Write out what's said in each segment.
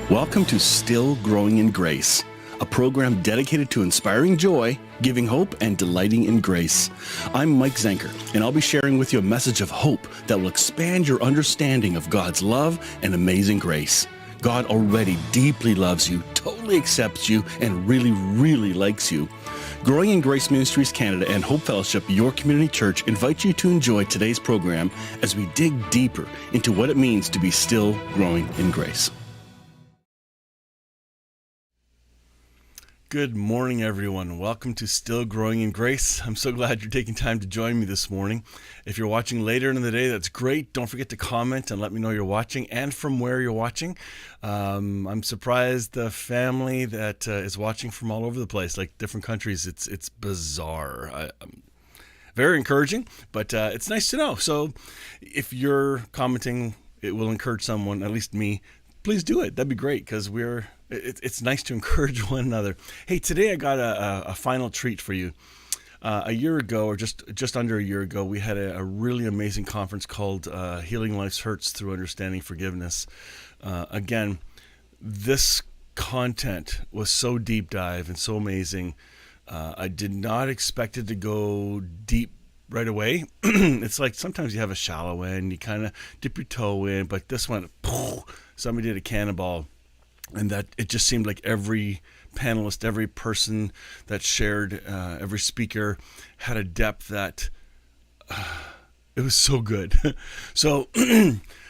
Welcome to Still Growing in Grace, a program dedicated to inspiring joy, giving hope, and delighting in grace. I'm Mike Zenker, and I'll be sharing with you a message of hope that will expand your understanding of God's love and amazing grace. God already deeply loves you, totally accepts you, and really, really likes you. Growing in Grace Ministries Canada and Hope Fellowship, your community church, invite you to enjoy today's program as we dig deeper into what it means to be still growing in grace. Good morning, everyone. Welcome to Still Growing in Grace. I'm so glad you're taking time to join me this morning. If you're watching later in the day, that's great. Don't forget to comment and let me know you're watching and from where you're watching. I'm surprised the family that is watching from all over the place, like different countries. It's bizarre. Very encouraging, but it's nice to know. So if you're commenting, it will encourage someone, at least me. Please do it. That'd be great because it's nice to encourage one another. Hey, today I got a final treat for you. A year ago, or just under a year ago, we had a really amazing conference called Healing Life's Hurts Through Understanding Forgiveness. Again, this content was so deep dive and so amazing. I did not expect it to go deep right away. It's like sometimes you have a shallow end, you kind of dip your toe in, but this one, somebody did a cannonball, and that it just seemed like every panelist, every person that shared, every speaker had a depth that it was so good. So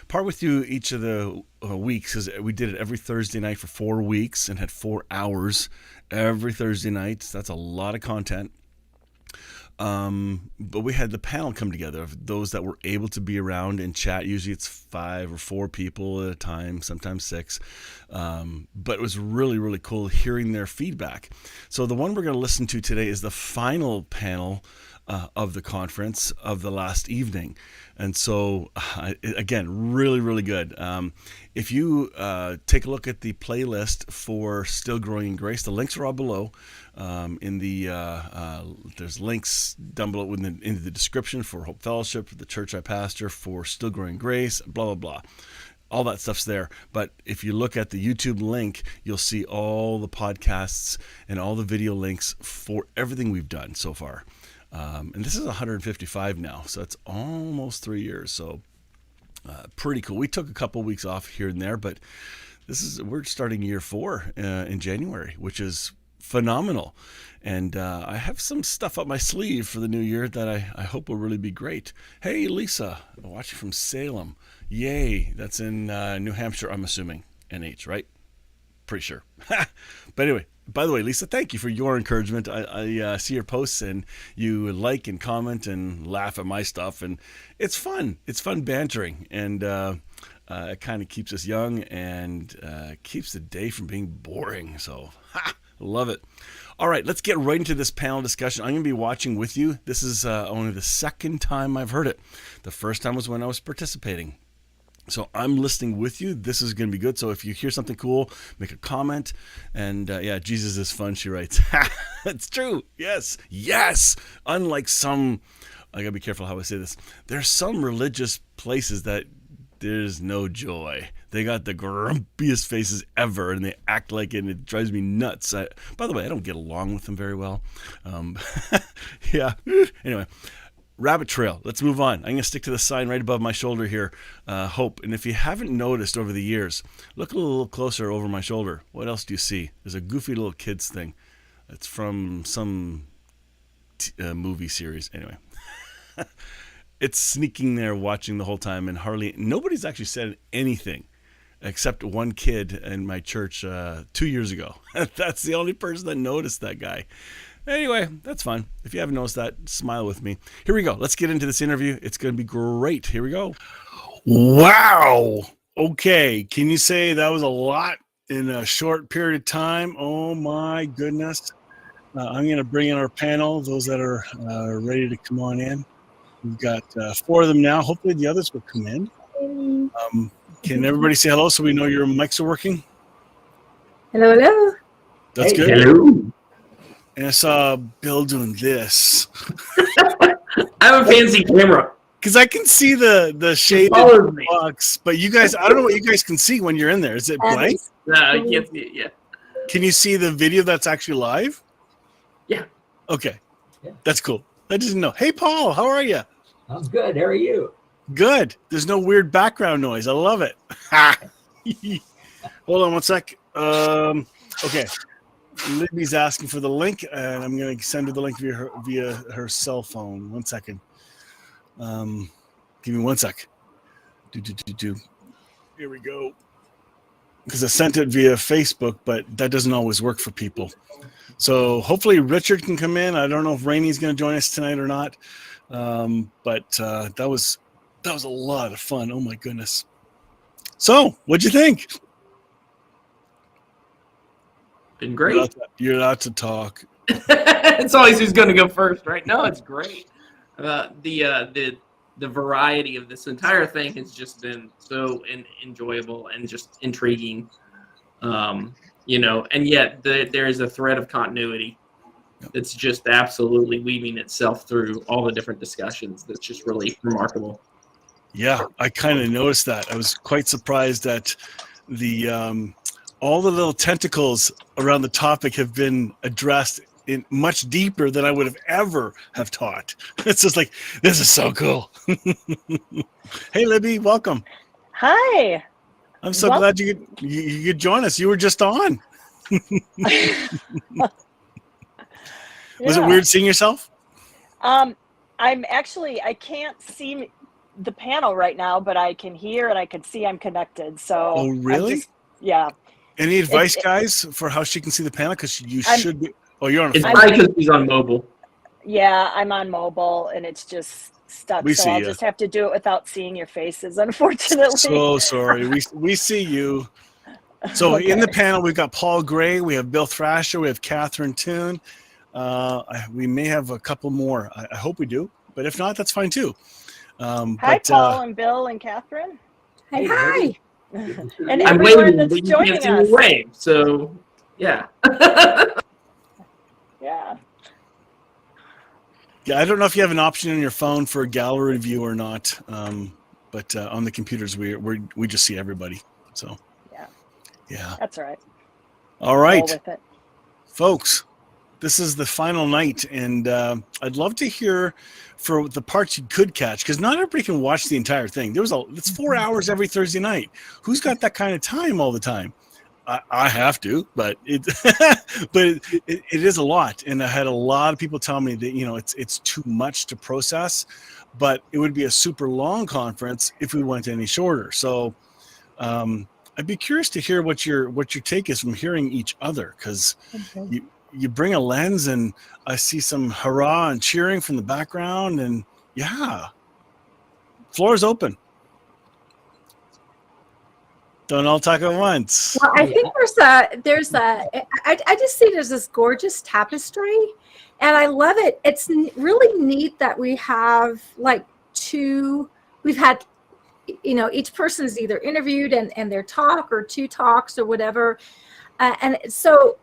part with you each of the weeks, because we did it every Thursday night for 4 weeks and had 4 hours every Thursday night. So that's a lot of content. But we had the panel come together of those that were able to be around and chat. Usually it's 5 or 4 people at a time, sometimes 6. But it was really, really cool hearing their feedback. So the one we're going to listen to today is the final panel of the conference of the last evening. And so, again, really, really good. If you take a look at the playlist for Still Growing in Grace, the links are all below. There's links down below in the description for Hope Fellowship, for the church I pastor, for Still Growing in Grace, blah, blah, blah. All that stuff's there. But if you look at the YouTube link, you'll see all the podcasts and all the video links for everything we've done so far. And this is 155 now, so it's almost 3 years. So pretty cool. We took a couple weeks off here and there, but we're starting year 4 in January, which is phenomenal. And I have some stuff up my sleeve for the new year that I hope will really be great. Hey, Lisa, watching from Salem. Yay, that's in New Hampshire, I'm assuming. NH, right? Pretty sure. But anyway, by the way, Lisa, thank you for your encouragement. I see your posts and you like and comment and laugh at my stuff, and it's fun. It's fun bantering, and it kind of keeps us young and keeps the day from being boring. So, love it. All right, let's get right into this panel discussion. I'm going to be watching with you. This is only the second time I've heard it. The first time was when I was participating. So I'm listening with you. This is going to be good. So if you hear something cool, make a comment. And Jesus is fun, she writes. It's true. Yes. Yes. Unlike some, I got to be careful how I say this. There's some religious places that there's no joy. They got the grumpiest faces ever, and they act like it, and it drives me nuts. By the way, I don't get along with them very well. Yeah. Anyway. Rabbit trail. Let's move on. I'm going to stick to the sign right above my shoulder here, Hope. And if you haven't noticed over the years, look a little closer over my shoulder. What else do you see? There's a goofy little kids thing. It's from some movie series. Anyway, it's sneaking there watching the whole time, and nobody's actually said anything except one kid in my church 2 years ago. That's the only person that noticed that guy. Anyway, that's fun. If you haven't noticed that, smile with me. Here we go. Let's get into this interview. It's going to be great. Here we go. Wow. Okay. Can you say that was a lot in a short period of time? Oh, my goodness. I'm going to bring in our panel, those that are ready to come on in. We've got 4 of them now. Hopefully the others will come in. Can everybody say hello so we know your mics are working? Hello, hello. That's good. Hello. And I saw Bill doing this. I have a fancy camera. Because I can see the shaded follows me. box, but you guys, I don't know what you guys can see when you're in there. Is it That blank? is No, I cool. can't see it yet. Can you see the video that's actually live? Yeah. Okay. Yeah. That's cool. I didn't know. Hey, Paul, how are you? I'm good. How are you? Good. There's no weird background noise. I love it. Hold on one sec. Okay. Libby's asking for the link, and I'm going to send her the link via her cell phone. 1 second. Give me 1 sec. Here we go. Because I sent it via Facebook, but that doesn't always work for people. So hopefully Richard can come in. I don't know if Rainey's going to join us tonight or not. But that was a lot of fun. Oh my goodness. So what'd you think? Been great. You're allowed to talk. It's always who's going to go first, right? No, it's great. The variety of this entire thing has just been so enjoyable and just intriguing, and yet there is a thread of continuity that's just absolutely weaving itself through all the different discussions. That's just really remarkable. Yeah, I kind of noticed that. I was quite surprised that the all the little tentacles around the topic have been addressed in much deeper than I would have ever have taught. It's just like, this is so cool. Hey, Libby, welcome. Hi. I'm so glad you could join us. You were just on. Was it weird seeing yourself? I can't see the panel right now, but I can hear and I can see I'm connected. So. Oh, really? Yeah. Any advice, guys, for how she can see the panel? Because you should be. Oh, you're on a It's phone. probably because he's on mobile. Yeah, I'm on mobile and it's just stuck. I'll just have to do it without seeing your faces, unfortunately. So sorry. We see you. So Okay. In the panel, we've got Paul Gray, we have Bill Thrasher, we have Catherine Toon. We may have a couple more. I hope we do, but if not, that's fine too. Hi, Paul and Bill and Catherine. Hi. And I'm everyone waving, that's but you joining can't see us. me wave. So, yeah. Yeah. Yeah, I don't know if you have an option on your phone for a gallery view or not, but on the computers we just see everybody. So yeah, That's all right. All right, Roll with it. folks. This is the final night, and I'd love to hear for the parts you could catch, because not everybody can watch the entire thing. It's 4 hours every Thursday night. Who's got that kind of time all the time? I have to, but it is a lot, and I had a lot of people tell me that it's too much to process, but it would be a super long conference if we went any shorter. So I'd be curious to hear what your take is from hearing each other, because you bring a lens, and I see some hurrah and cheering from the background, and yeah, floor is open. Don't all talk at once. Well, I think I just see there's this gorgeous tapestry, and I love it. It's really neat that we have we've had, each person is either interviewed and their talk or two talks or whatever. And so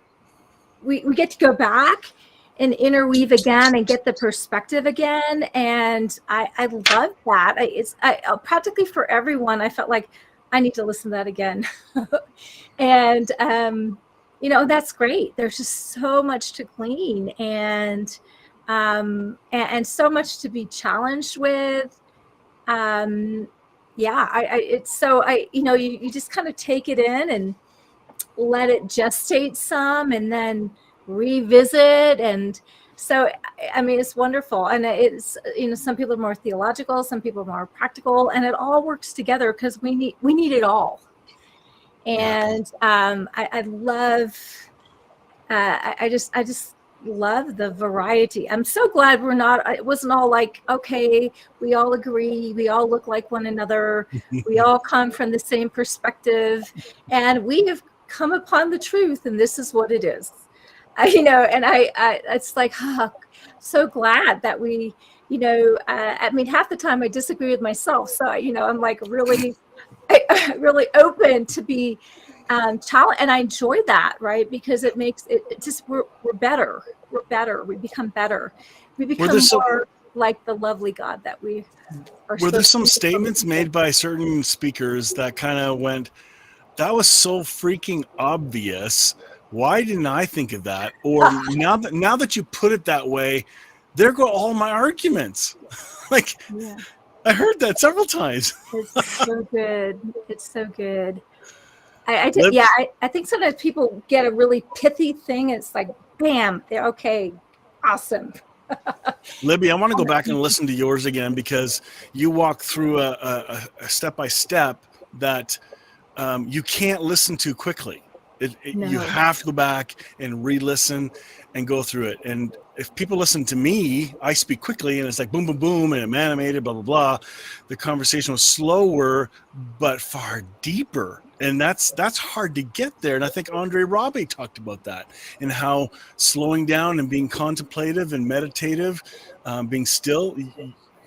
we get to go back and interweave again and get the perspective again. And I love that. It's practically for everyone. I felt like I need to listen to that again. And, that's great. There's just so much to glean and so much to be challenged with. You just kind of take it in and let it gestate some and then revisit. And so, it's wonderful. And it's, some people are more theological, some people are more practical, and it all works together because we need it all. And I love, I just love the variety. I'm so glad it wasn't all like, okay, we all agree, we all look like one another, we all come from the same perspective, and we have come upon the truth, and this is what it is. It's like, so glad that we, half the time I disagree with myself. So, I'm like really open to be challenged, and I enjoy that, right? Because it makes it just, we're better. We're better. We become better. We become more like the lovely God that we are. Were there supposed some to be. statements made by certain speakers that kind of went, that was so freaking obvious, why didn't I think of that? Or now that you put it that way, there go all my arguments. Like, Yeah. I heard that several times. It's so good. It's so good. I think sometimes people get a really pithy thing. It's like, bam, they're okay. Awesome. Libby, I want to go back and listen to yours again, because you walk through a step-by-step that you can't listen to quickly. No. You have to go back and re-listen and go through it. And if people listen to me, I speak quickly and it's like boom, boom, boom, and I'm animated, blah, blah, blah. The conversation was slower, but far deeper. And that's hard to get there. And I think Andre Robbie talked about that, and how slowing down and being contemplative and meditative, being still,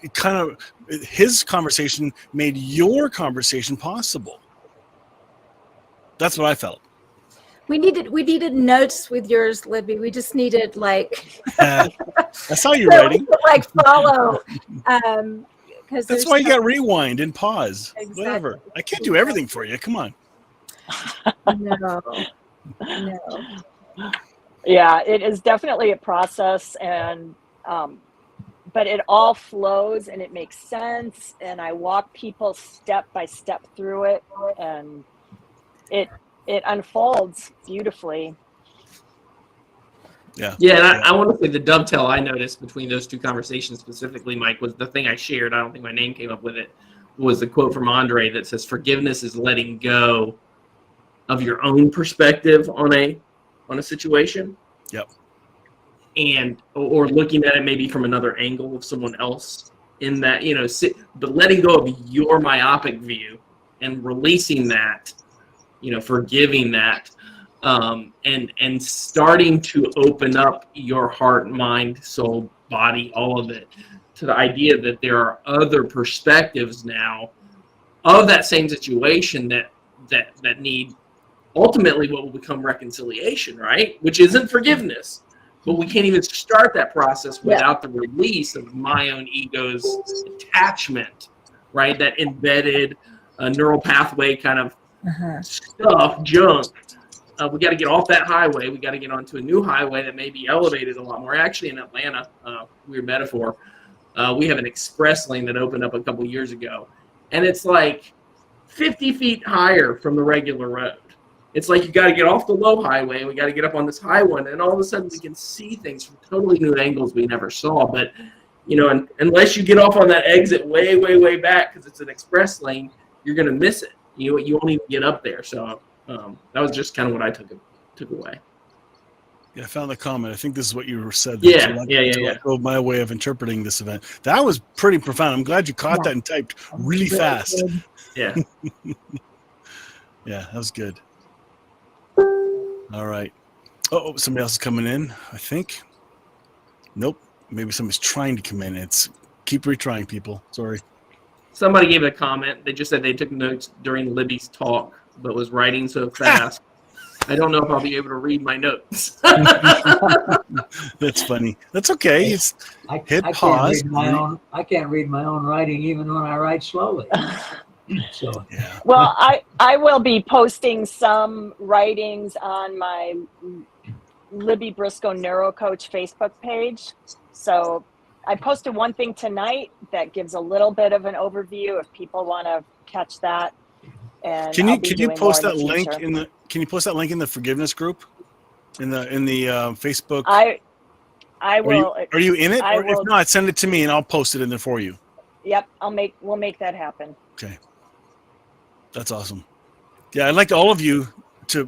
it kind of, his conversation made your conversation possible. That's what I felt. We needed notes with yours, Libby. We just needed like I saw you so we writing. could, like follow. Because That's why you got rewind and pause. Exactly. Whatever. I can't do everything for you. Come on. No. Yeah, it is definitely a process, and but it all flows and it makes sense, and I walk people step by step through it, and it unfolds beautifully. Yeah. Yeah, and I want to say the dovetail I noticed between those two conversations specifically, Mike, was the thing I shared. I don't think my name came up with it. Was the quote from Andre that says, "Forgiveness is letting go of your own perspective on a situation." Yep. And or looking at it maybe from another angle of someone else in that, but letting go of your myopic view and releasing that, forgiving that, and starting to open up your heart, mind, soul, body, all of it, to the idea that there are other perspectives now of that same situation that need ultimately what will become reconciliation, right? Which isn't forgiveness, but we can't even start that process without the release of my own ego's attachment, right? That embedded neural pathway kind of stuff, junk. We got to get off that highway. We got to get onto a new highway that may be elevated a lot more. Actually, in Atlanta, weird metaphor, we have an express lane that opened up a couple years ago, and it's like 50 feet higher from the regular road. It's like you got to get off the low highway, and we got to get up on this high one, and all of a sudden we can see things from totally new angles we never saw. But unless you get off on that exit way, way, way back because it's an express lane, you're gonna miss it. You won't even get up there. So that was just kind of what I took away. Yeah, I found the comment. I think this is what you said. Yeah. My way of interpreting this event. That was pretty profound. I'm glad you caught that and typed really fast. Yeah. Yeah, that was good. All right. Oh, somebody else is coming in, I think. Nope. Maybe somebody's trying to come in. Keep retrying, people. Sorry. Somebody gave a comment. They just said they took notes during Libby's talk, but was writing so fast. I don't know if I'll be able to read my notes. That's funny. That's okay. Hit I pause. I can't read my own writing even when I write slowly. So Yeah. Well, I will be posting some writings on my Libby Briscoe Neurocoach Facebook page. So I posted one thing tonight that gives a little bit of an overview if people want to catch that. And Can you post that link Can you post that link in the forgiveness group in the Facebook? I will. Are you in it? I Or will, if not, send it to me and I'll post it in there for you. Yep, we'll make that happen. Okay. That's awesome. Yeah, I'd like all of you to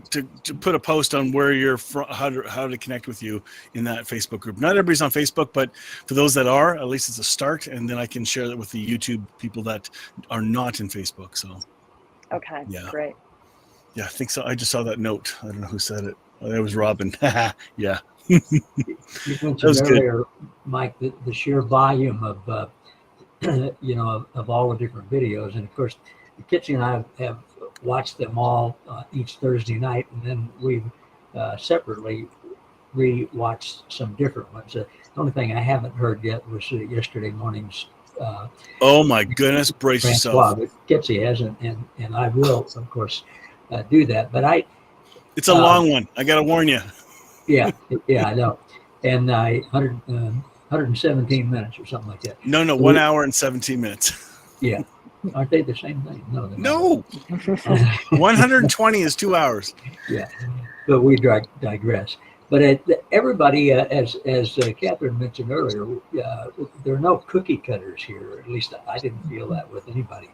put a post on where you're from, how to connect with you in that Facebook group. Not everybody's on Facebook, but for those that are, at least it's a start, and then I can share that with the YouTube people that are not in Facebook. So. Okay. Yeah. Great. Yeah, I think so. I just saw that note. I don't know who said it. Oh, that was Robin. Yeah. you mentioned earlier, Mike, the sheer volume of of all the different videos, and of course, Kitsy and I have watched them all each Thursday night, and then we've separately re-watched some different ones. The only thing I haven't heard yet was yesterday morning's Oh my goodness, brace yourself. But Kitsy hasn't, and I will, of course, do that. But it's a long one. I got to warn you. Yeah, I know. And 117 minutes or something like that. No, So 1 hour and 17 minutes. Yeah. Aren't they the same thing? No. No. 120 is 2 hours. Yeah. But we digress. But everybody, as Catherine mentioned earlier, there are no cookie cutters here. At least I didn't feel that with anybody.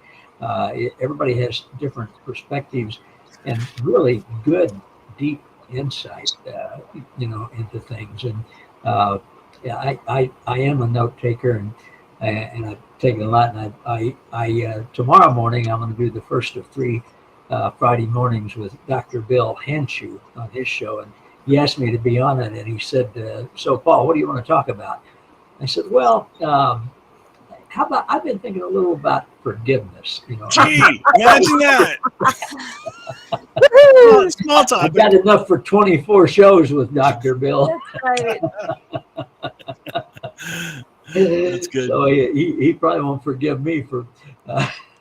Everybody has different perspectives and really good, deep insight, into things. And I am a note taker, and I've taken a lot. And I tomorrow morning I'm going to do the first of 3 Friday mornings with Dr. Bill Hanshu on his show, and he asked me to be on it, and he said, "So Paul, what do you want to talk about?" I said, "Well, how about I've been thinking a little about forgiveness." Gee, imagine that. Small talk. I've got enough for 24 shows with Dr. Bill. That's right. That's good. So he probably won't forgive me for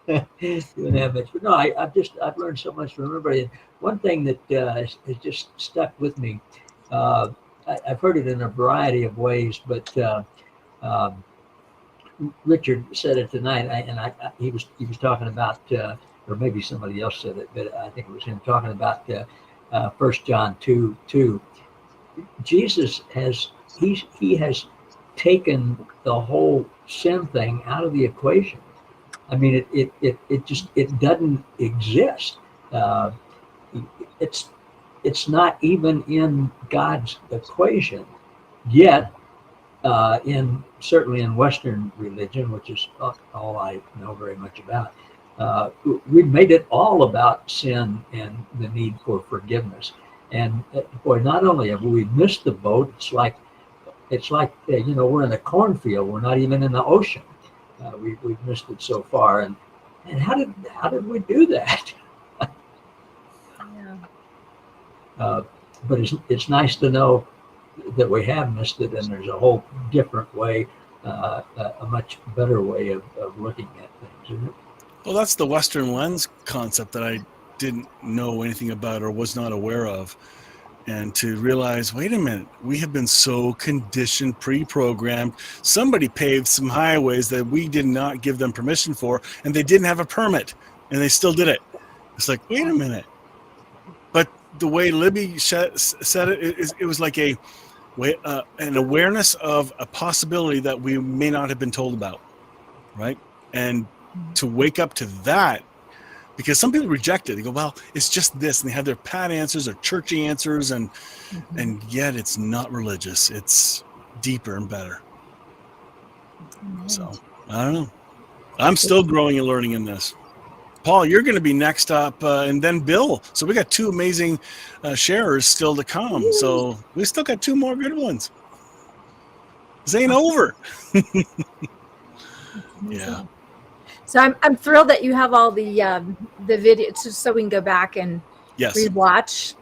doing that much. But no, I've learned so much from everybody. One thing that has just stuck with me, I've heard it in a variety of ways, but Richard said it tonight, and he was talking about, or maybe somebody else said it, but I think it was him talking about 1 John 2:2. Jesus has taken the whole sin thing out of the equation. I mean, it doesn't exist. It's not even in God's equation yet. Certainly in Western religion, which is all I know very much about, we've made it all about sin and the need for forgiveness. And boy, not only have we missed the boat, it's like we're in a cornfield. We're not even in the ocean. We've missed it so far. And how did we do that? Yeah. But it's nice to know that we have missed it, and there's a whole different way, a much better way of looking at things, isn't it? Well, that's the Western lens concept that I didn't know anything about or was not aware of. And to realize, wait a minute, we have been so conditioned, pre-programmed. Somebody paved some highways that we did not give them permission for, and they didn't have a permit, and they still did it. It's like, wait a minute. But the way Libby said it was like an awareness of a possibility that we may not have been told about, right? And to wake up to that, because some people reject it. They go, well, it's just this, and they have their pat answers or churchy answers, and yet it's not religious. It's deeper and better. So I don't know. I'm still growing and learning in this. Paul, you're going to be next up, and then Bill. So we got 2 amazing sharers still to come. So we still got 2 more good ones. This ain't over. Yeah. So I'm thrilled that you have all the videos, so we can go back and rewatch.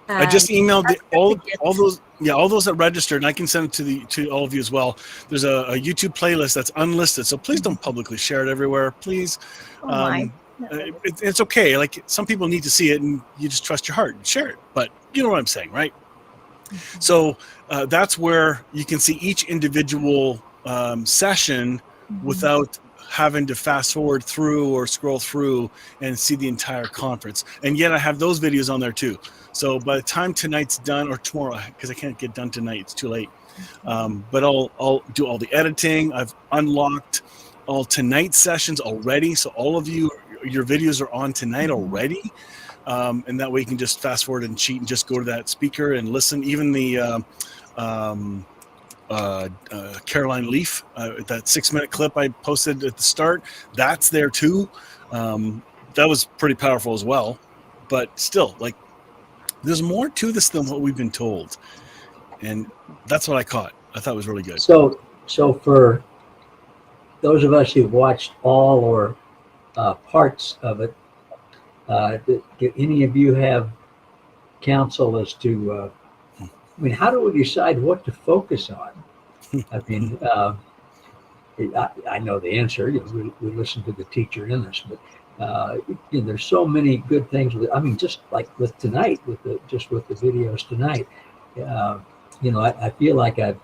I just emailed all those that registered, and I can send it to all of you as well. There's a YouTube playlist that's unlisted, so please don't publicly share it everywhere, please. It's okay. Like, some people need to see it, and you just trust your heart and share it. But you know what I'm saying, right? So that's where you can see each individual session without having to fast forward through or scroll through and see the entire conference. And yet I have those videos on there too. So by the time tonight's done, or tomorrow, because I can't get done tonight, it's too late. But I'll do all the editing. I've unlocked all tonight's sessions already. So all of you, your videos are on tonight already. And that way you can just fast forward and cheat and just go to that speaker and listen. Even the Caroline Leaf, that 6-minute clip I posted at the start, that's there too. That was pretty powerful as well. But still, like, there's more to this than what we've been told. And that's what I caught. I thought it was really good. So for those of us who've watched all or parts of it, do any of you have counsel as to I mean, how do we decide what to focus on? I mean, I know the answer. We listen to the teacher in us, but there's so many good things. I mean, just like with tonight, with the videos tonight, I feel like I've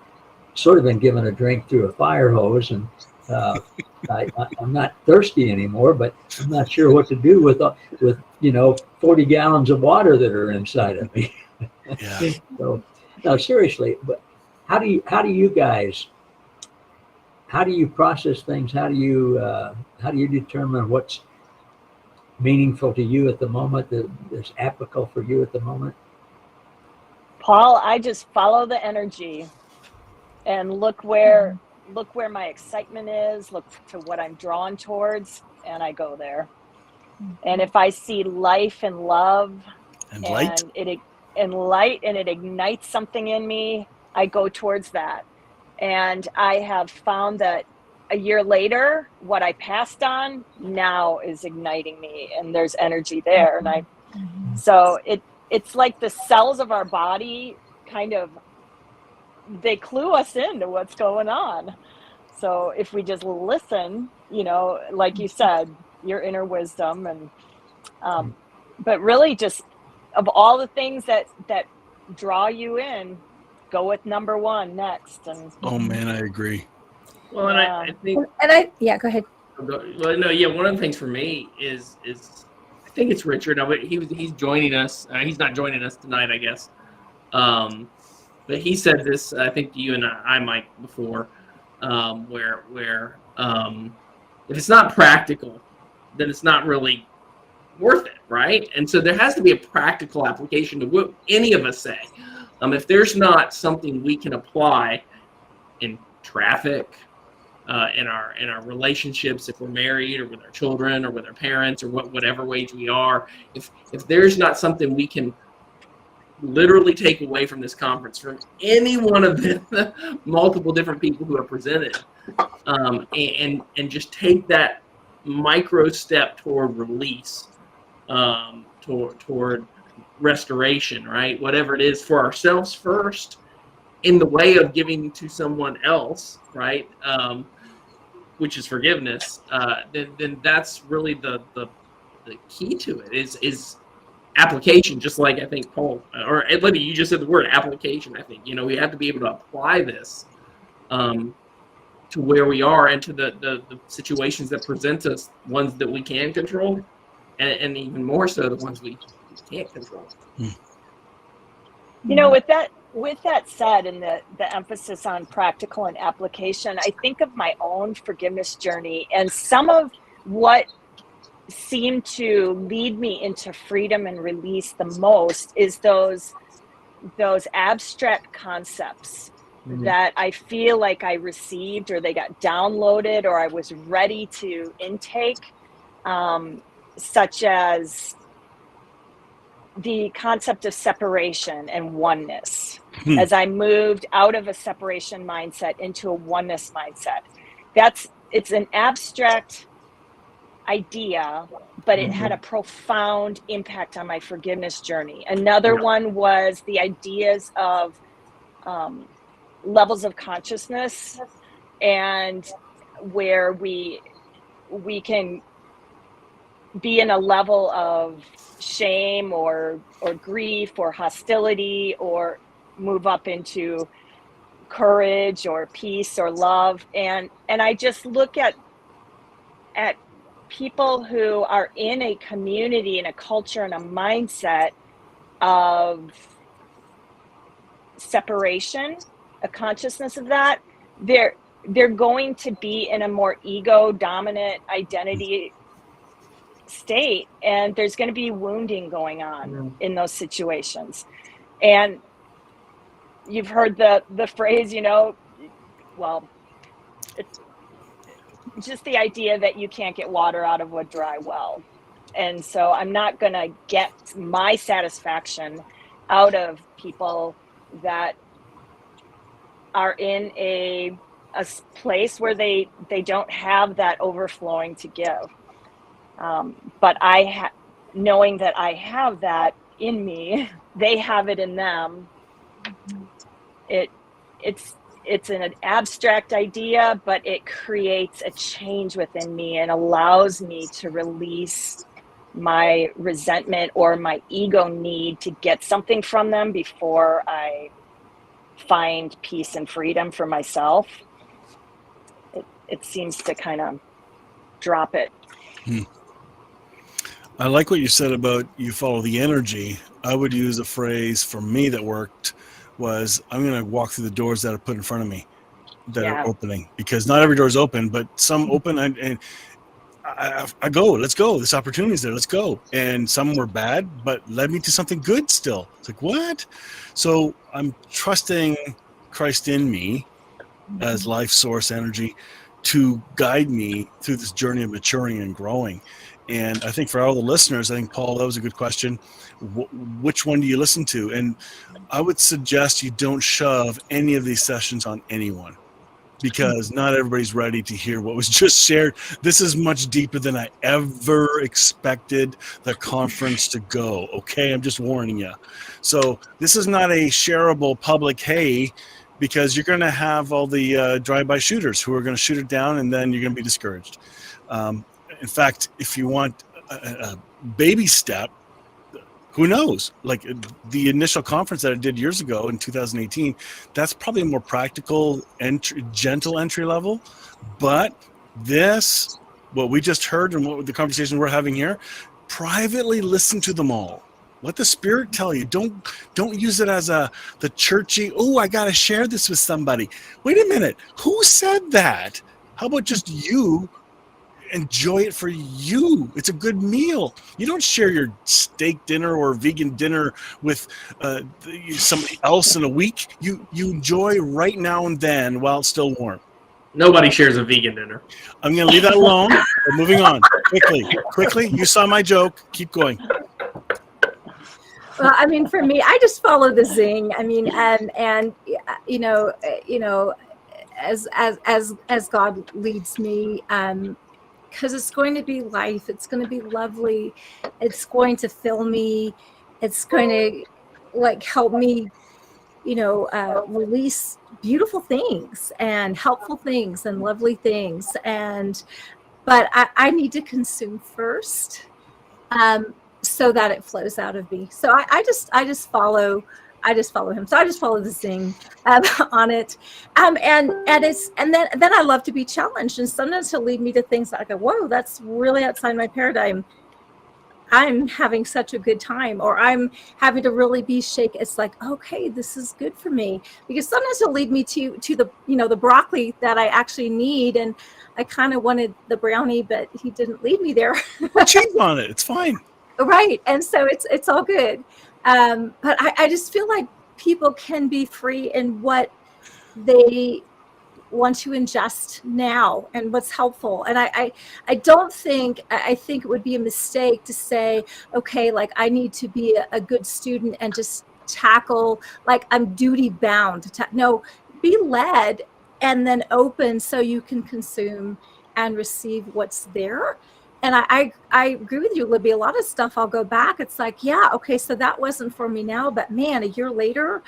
sort of been given a drink through a fire hose, and I'm not thirsty anymore. But I'm not sure what to do with 40 gallons of water that are inside of me. Yeah. So, no, seriously, but how do you guys? How do you process things? How do you determine what's meaningful to you at the moment, that's applicable for you at the moment? Paul, I just follow the energy and look where my excitement is, look to what I'm drawn towards, and I go there. And if I see life and love And light. and light and it ignites something in me, I go towards that. And I have found that a year later, what I passed on now is igniting me, and there's energy there. And so it's like the cells of our body kind of, they clue us into what's going on. So if we just listen, like you said, your inner wisdom, and but really just of all the things that draw you in, go with number one next. And Oh man, I agree. Well, and Yeah. I think, Yeah, go ahead. well, no, yeah, one of the things for me is I think it's Richard. He's joining us. He's not joining us tonight, I guess. But he said this, I think to you and I, Mike, before, where if it's not practical, then it's not really worth it, right? And so there has to be a practical application to what any of us say. If there's not something we can apply in traffic, in our relationships, if we're married or with our children or with our parents or whatever wage we are, if there's not something we can literally take away from this conference, from any one of the multiple different people who are presented, and just take that micro step toward release, toward restoration, right? Whatever it is, for ourselves first, in the way of giving to someone else, right? Which is forgiveness. Then that's really the key to it is application. Just like I think Paul or Libby, you just said the word application. I think we have to be able to apply this to where we are and to the situations that present us, ones that we can control, and even more so the ones we can't control. With that said, and the emphasis on practical and application, I think of my own forgiveness journey, and some of what seemed to lead me into freedom and release the most is those abstract concepts that I feel like I received, or they got downloaded, or I was ready to intake, such as the concept of separation and oneness. As I moved out of a separation mindset into a oneness mindset, it's an abstract idea, but it had a profound impact on my forgiveness journey. Another one was the ideas of levels of consciousness, and where we can be in a level of shame or grief or hostility, or move up into courage or peace or love. And I just look at people who are in a community and a culture and a mindset of separation, a consciousness of that, they're going to be in a more ego dominant identity state, and there's going to be wounding going on in those situations. And you've heard the phrase, well, it's just the idea that you can't get water out of a dry well. And so I'm not going to get my satisfaction out of people that are in a place where they don't have that overflowing to give. But knowing that I have that in me, they have it in them, it's an abstract idea, but it creates a change within me and allows me to release my resentment or my ego need to get something from them before I find peace and freedom for myself. It seems to kind of drop it. I like what you said about you follow the energy. I would use a phrase for me that worked was, I'm going to walk through the doors that are put in front of me that are opening, because not every door is open, but some open, and I go, let's go. This opportunity is there. Let's go. And some were bad, but led me to something good still. It's like, what? So I'm trusting Christ in me as life source energy to guide me through this journey of maturing and growing. And I think for all the listeners, I think, Paul, that was a good question. Which one do you listen to? And I would suggest you don't shove any of these sessions on anyone, because not everybody's ready to hear what was just shared. This is much deeper than I ever expected the conference to go. Okay, I'm just warning you. So this is not a shareable public hey, because you're going to have all the drive-by shooters who are going to shoot it down, and then you're going to be discouraged. In fact, if you want a baby step, who knows? Like the initial conference that I did years ago in 2018, that's probably a more practical, gentle entry level. But this, what we just heard and what the conversation we're having here, privately listen to them all. Let the Spirit tell you. Don't use it as the churchy, oh, I got to share this with somebody. Wait a minute. Who said that? How about just you enjoy it for you? It's a good meal. You don't share your steak dinner or vegan dinner with somebody else in a week. You enjoy right now and then while it's still warm. Nobody shares a vegan dinner. I'm going to leave that alone. We're moving on. Quickly. You saw my joke. Keep going. Well, I mean, for me, I just follow the zing. I mean, and you know, as God leads me, because it's going to be life. It's going to be lovely. It's going to fill me. It's going to like help me, release beautiful things and helpful things and lovely things. But I need to consume first. So that it flows out of me. So I just follow him. So I just follow the zing on it. And then I love to be challenged. And sometimes he'll lead me to things that I go, whoa, that's really outside my paradigm. I'm having such a good time, or I'm having to really be shaken. It's like, okay, this is good for me. Because sometimes he'll lead me to the, the broccoli that I actually need. And I kind of wanted the brownie, but he didn't lead me there. Cheese on it. It's fine. Right. And so it's all good. But I just feel like people can be free in what they want to ingest now and what's helpful. And I think it would be a mistake to say, okay, like I need to be a good student and just tackle, like I'm duty bound. No, be led and then open so you can consume and receive what's there. And I agree with you, Libby. A lot of stuff I'll go back. It's like, yeah, okay, so that wasn't for me now, but man, a year later,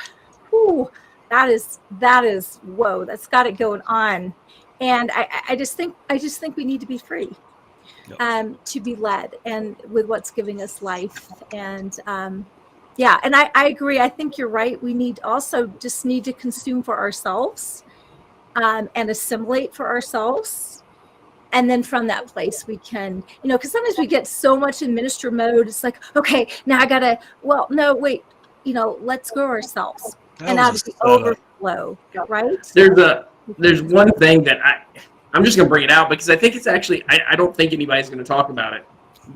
whew, that is whoa, that's got it going on. And I just think we need to be free, to be led and with what's giving us life. And and I agree. I think you're right. We need to consume for ourselves, and assimilate for ourselves. And then from that place, we can, because sometimes we get so much in minister mode. It's like, okay, now I gotta, well, no, wait, let's grow ourselves and out of the overflow, right? There's one thing that I'm just going to bring it out because I think it's actually, I don't think anybody's going to talk about it,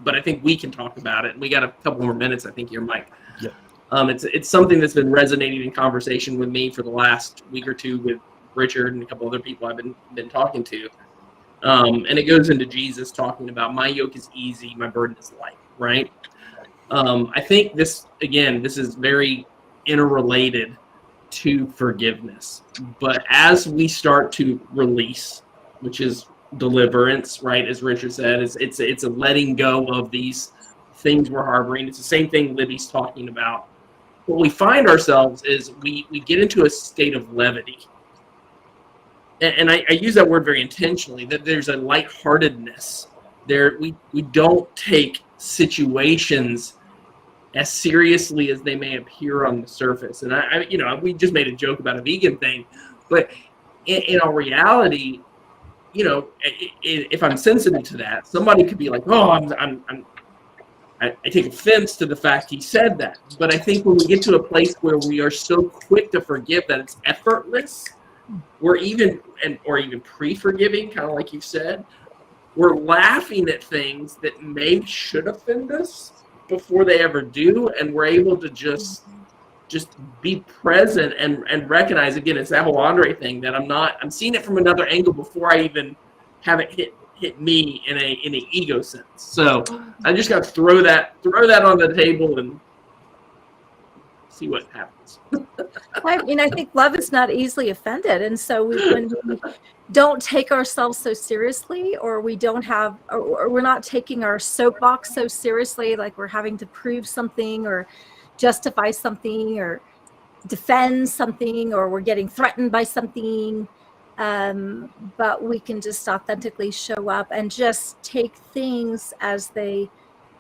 but I think we can talk about it. We got a couple more minutes, I think, here, Mike. Yeah. It's something that's been resonating in conversation with me for the last week or two with Richard and a couple other people I've been talking to. And it goes into Jesus talking about my yoke is easy, my burden is light, right? I think this is very interrelated to forgiveness. But as we start to release, which is deliverance, right? As Richard said, it's a letting go of these things we're harboring. It's the same thing Libby's talking about what we find ourselves is we get into a state of levity. And I use that word very intentionally, that there's a lightheartedness. We don't take situations as seriously as they may appear on the surface. And we just made a joke about a vegan thing, but in our reality, if I'm sensitive to that, somebody could be like, "Oh, I take offense to the fact he said that." But I think when we get to a place where we are so quick to forgive that it's effortless, or even pre-forgiving, kind of like you said, we're laughing at things that maybe should offend us before they ever do, and we're able to just be present and recognize, again, it's that whole Andre thing, that I'm seeing it from another angle before I even have it hit me in an ego sense. So I just got to throw that on the table and see what happens. I think love is not easily offended, and so when we don't take ourselves so seriously, or we don't have, or we're not taking our soapbox so seriously, like we're having to prove something or justify something or defend something, or we're getting threatened by something, but we can just authentically show up and just take things as they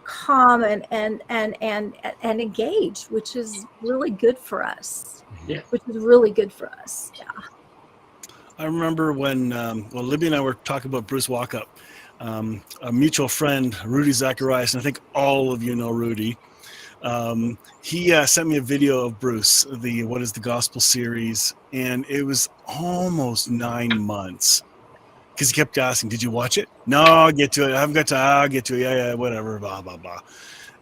come and engage, which is really good for us. Yeah. Which is really good for us. Yeah. I remember when Libby and I were talking about Bruce Walkup, a mutual friend, Rudy Zacharias, and I think all of you know Rudy. He sent me a video of Bruce, the What is the Gospel series, and it was almost 9 months because he kept asking, "Did you watch it?" "No, I'll get to it. I haven't got to. I'll get to it. Yeah, whatever, blah, blah, blah."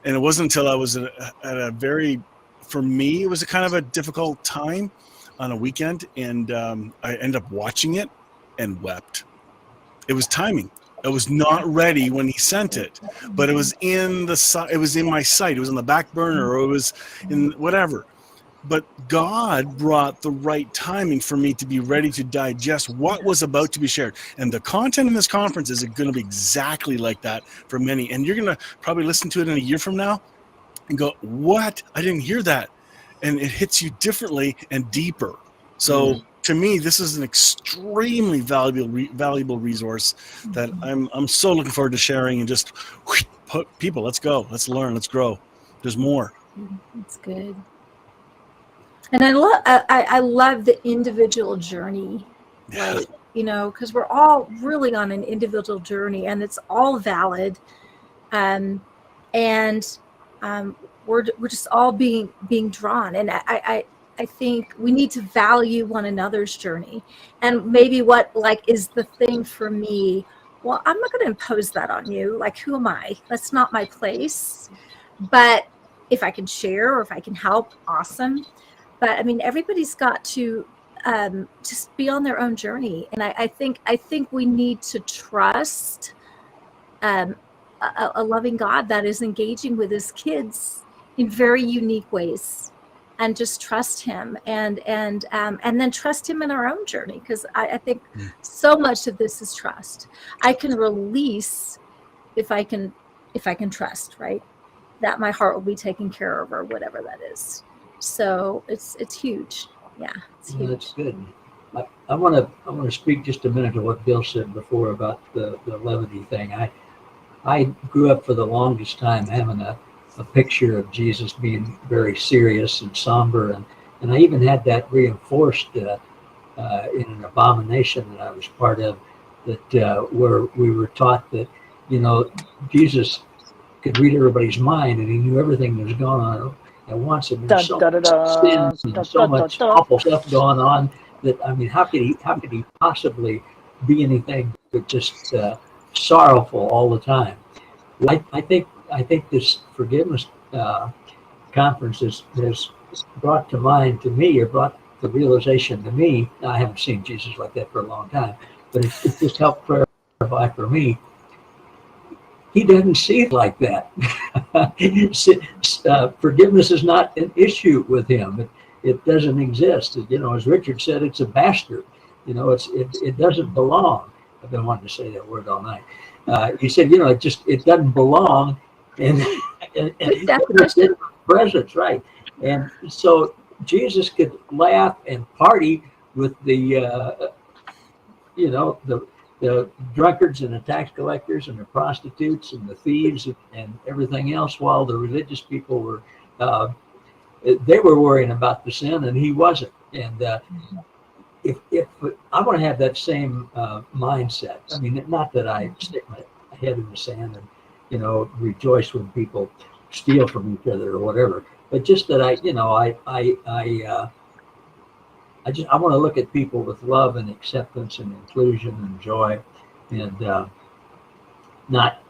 And it wasn't until I was at a very, for me, it was a kind of a difficult time on a weekend, and I ended up watching it and wept. It was timing. I was not ready when he sent it, but it was in my sight. It was on the back burner, or it was in whatever. But God brought the right timing for me to be ready to digest what was about to be shared. And the content in this conference is going to be exactly like that for many. And you're going to probably listen to it in a year from now and go, "What? I didn't hear that." And it hits you differently and deeper. So to me, this is an extremely valuable resource that I'm so looking forward to sharing, and just put people, let's go, let's learn, let's grow. There's more. That's good. And I love the individual journey, right? Because we're all really on an individual journey, and it's all valid. And we're just all being drawn. And I think we need to value one another's journey. And maybe what is the thing for me, well, I'm not going to impose that on you. Like, who am I? That's not my place. But if I can share, or if I can help, awesome. But I mean, everybody's got to just be on their own journey. And I think we need to trust a loving God that is engaging with his kids in very unique ways, and just trust him, and then trust him in our own journey. Because I think so much of this is trust. I can release if I can trust, right? That my heart will be taken care of, or whatever that is. So it's huge. Yeah, it's huge. That's good. I want to speak just a minute to what Bill said before about the levity thing. I grew up for the longest time having a picture of Jesus being very serious and somber, and I even had that reinforced in an abomination that I was part of, that where we were taught that Jesus could read everybody's mind, and he knew everything that was going on at once, and there's so much sin and so much awful stuff going on that, I mean, how could he possibly be anything but just sorrowful all the time? I think this forgiveness conference has brought to mind to me, or brought the realization to me. I haven't seen Jesus like that for a long time, but it just helped clarify for me. He doesn't see it like that. Forgiveness is not an issue with him. It doesn't exist. As Richard said, it's a bastard. It doesn't belong. I've been wanting to say that word all night. He said, it doesn't belong in presence, right? And so Jesus could laugh and party with the the drunkards and the tax collectors and the prostitutes and the thieves and everything else, while the religious people were they were worrying about the sin and he wasn't. And if I want to have that same mindset. I mean, not that I stick my head in the sand and rejoice when people steal from each other or whatever, but just that I want to look at people with love and acceptance and inclusion and joy, and not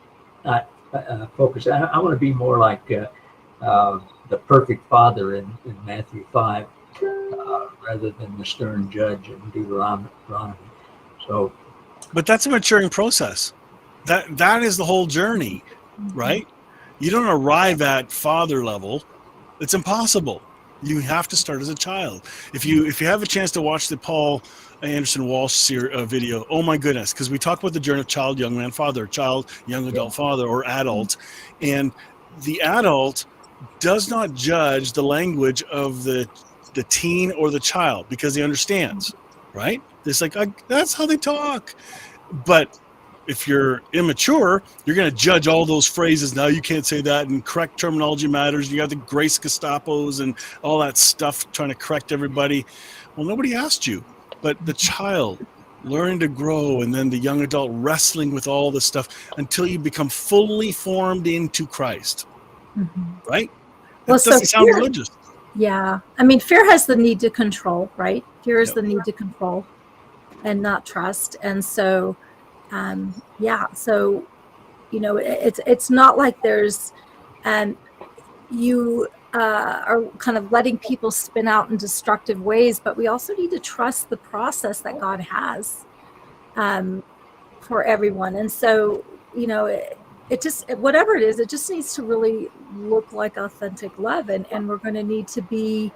focus. I want to be more like the perfect father in Matthew 5, rather than the stern judge in Deuteronomy. So, but that's a maturing process. That is the whole journey, right? You don't arrive at father level. It's impossible. You have to start as a child. If you have a chance to watch the Paul Anderson Walsh video, oh my goodness, because we talk about the journey of child, young man, father, child, young adult, father, or adult, and the adult does not judge the language of the teen or the child because he understands, right? It's like that's how they talk. But if you're immature, you're going to judge all those phrases. Now you can't say that, and correct terminology matters. You got the Grace Gestapos and all that stuff trying to correct everybody. Well, nobody asked you, but the child learning to grow, and then the young adult wrestling with all this stuff until you become fully formed into Christ, right? That doesn't sound religious. Yeah. I mean, fear has the need to control, right? Fear is the need to control and not trust. And so, so, it's not like there's, you are kind of letting people spin out in destructive ways, but we also need to trust the process that God has for everyone. And so, it just, whatever it is, it just needs to really look like authentic love. And we're going to need to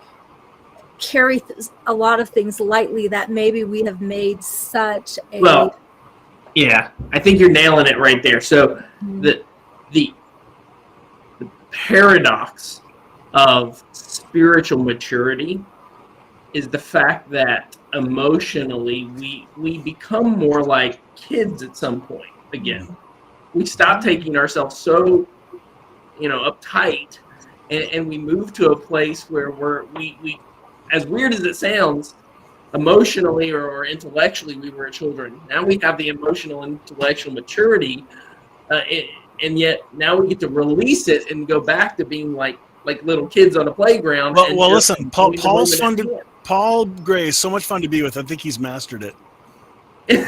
carry a lot of things lightly that maybe we have made such a... Well, yeah, I think you're nailing it right there. So the paradox of spiritual maturity is the fact that emotionally we become more like kids at some point again. We stop taking ourselves so, uptight, and we move to a place where we as weird as it sounds, emotionally or intellectually, we were children. Now we have the emotional and intellectual maturity, and yet now we get to release it and go back to being like little kids on a playground. Well, listen, Paul's fun Paul Gray is so much fun to be with. I think he's mastered it.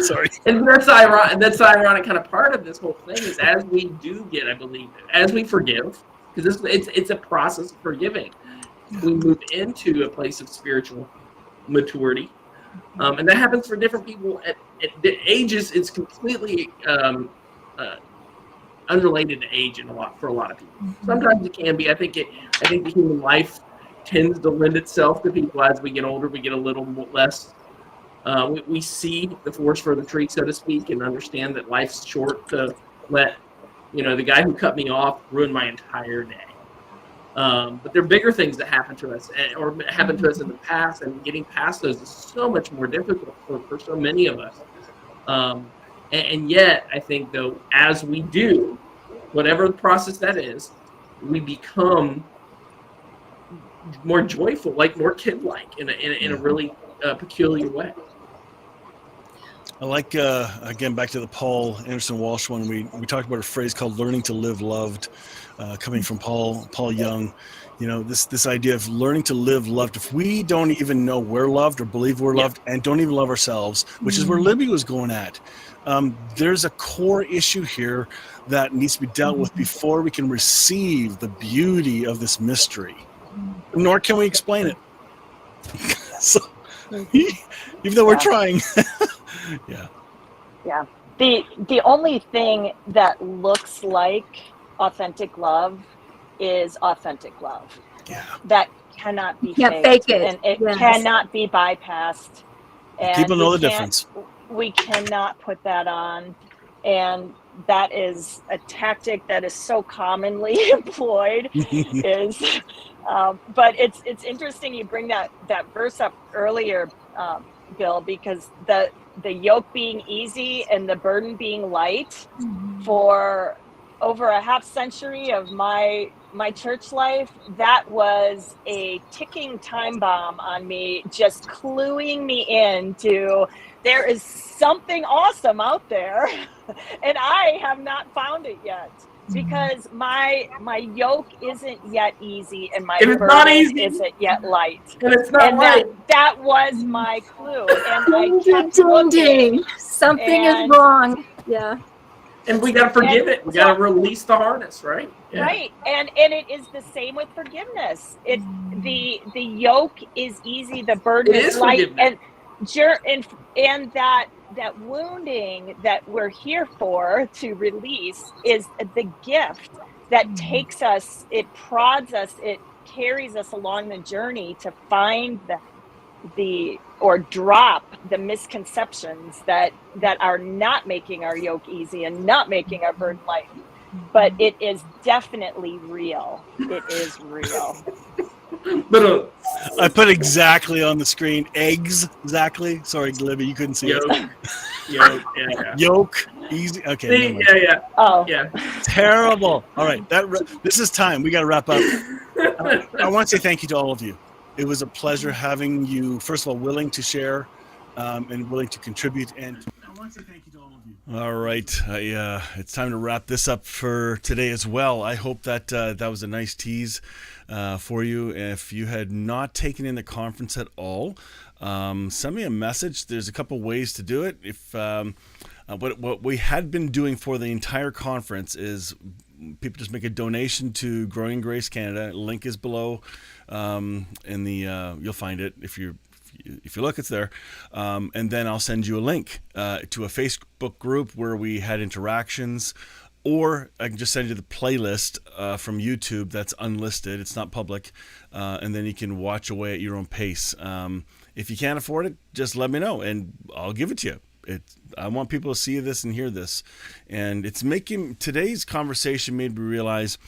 Sorry. And that's ironic. And that's the ironic kind of part of this whole thing is as we do get, I believe, as we forgive, because it's a process of forgiving. We move into a place of spiritual maturity, and that happens for different people at ages. It's completely unrelated to age for a lot of people. Sometimes it can be. I think the human life tends to lend itself to people as we get older. We get a little less. We see the forest for the tree, so to speak, and understand that life's short to let the guy who cut me off ruin my entire day. But there are bigger things that happen to us, or happened to us in the past, and getting past those is so much more difficult for so many of us. And yet, I think, though, as we do, whatever the process that is, we become more joyful, more kid-like, in a really peculiar way. I like, again, back to the Paul Anderson Walsh one, we talked about a phrase called learning to live loved, coming from Paul Young. This idea of learning to live loved. If we don't even know we're loved or believe we're loved and don't even love ourselves, which is where Libby was going at, there's a core issue here that needs to be dealt with before we can receive the beauty of this mystery. Nor can we explain it. So, even though we're trying. Yeah. The only thing that looks like authentic love is authentic love. Yeah. That cannot be fake it. And it cannot be bypassed. And people know the difference. We cannot put that on. And that is a tactic that is so commonly employed. But it's interesting you bring that verse up earlier, Bill, because the yoke being easy and the burden being light, for over a half century of my church life, that was a ticking time bomb on me, just cluing me into there is something awesome out there and I have not found it yet, because my yoke isn't yet easy and my burden isn't yet light. And it's not light. That was my clue. And I kept Ding, looking. ding. Something is wrong. Yeah. And we got to forgive it. We got to release the harness, right? Yeah. Right. And it is the same with forgiveness. It the yoke is easy, the burden is light, and that wounding that we're here for to release is the gift that takes us, it prods us, it carries us along the journey to find or drop the misconceptions that are not making our yoke easy and not making our burden light. But it is definitely real. It is real. I put exactly on the screen, eggs, exactly. Sorry, Libby, you couldn't see it. Yoke, easy. Okay. Yeah. Oh. Yeah. Terrible. All right. This is time. We got to wrap up. I want to say thank you to all of you. It was a pleasure having you, first of all, willing to share and willing to contribute. And I want to say thank you to all of you. All right. It's time to wrap this up for today as well. I hope that that was a nice tease for you. If you had not taken in the conference at all, send me a message. There's a couple ways to do it. If what we had been doing for the entire conference is people just make a donation to Growing in Grace Canada. Link is below in the you'll find it if you look, it's there. And then I'll send you a link to a Facebook group where we had interactions, or I can just send you the playlist from YouTube that's unlisted. It's not public. And then you can watch away at your own pace. If you can't afford it, just let me know and I'll give it to you. I want people to see this and hear this. And it's making today's conversation made me realize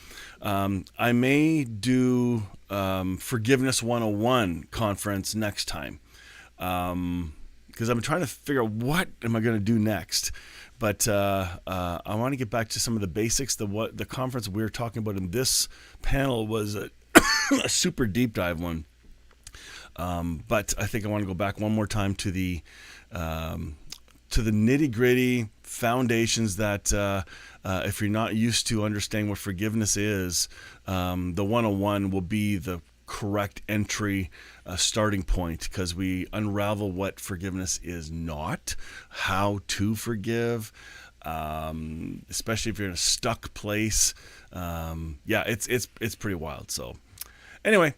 I may do Forgiveness 101 conference next time. Because I'm trying to figure out what am I going to do next. But I want to get back to some of the basics. The conference we were talking about in this panel was a super deep dive one. But I think I want to go back one more time to the nitty-gritty foundations that if you're not used to understanding what forgiveness is, the 101 will be the correct entry starting point, because we unravel what forgiveness is not, how to forgive, especially if you're in a stuck place. It's pretty wild. So anyway,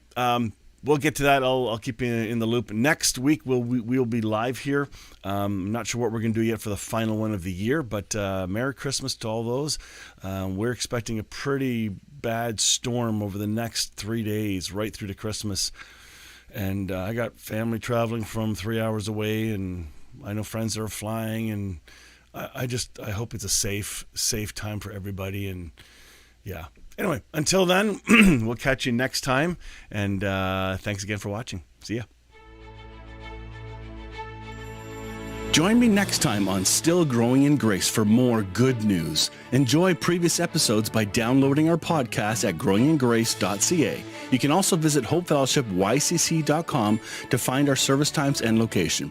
we'll get to that. I'll keep you in the loop. Next week we'll be live here. I'm not sure what we're going to do yet for the final one of the year, but Merry Christmas to all those. We're expecting a pretty bad storm over the next 3 days, right through to Christmas. And I got family traveling from 3 hours away, and I know friends that are flying, and I hope it's a safe time for everybody. And yeah. Anyway, until then, we'll catch you next time. And thanks again for watching. See ya. Join me next time on Still Growing in Grace for more good news. Enjoy previous episodes by downloading our podcast at growingingrace.ca. You can also visit hopefellowshipycc.com to find our service times and location.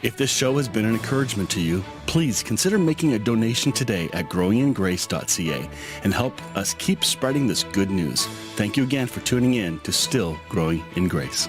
If this show has been an encouragement to you, please consider making a donation today at growingingrace.ca and help us keep spreading this good news. Thank you again for tuning in to Still Growing in Grace.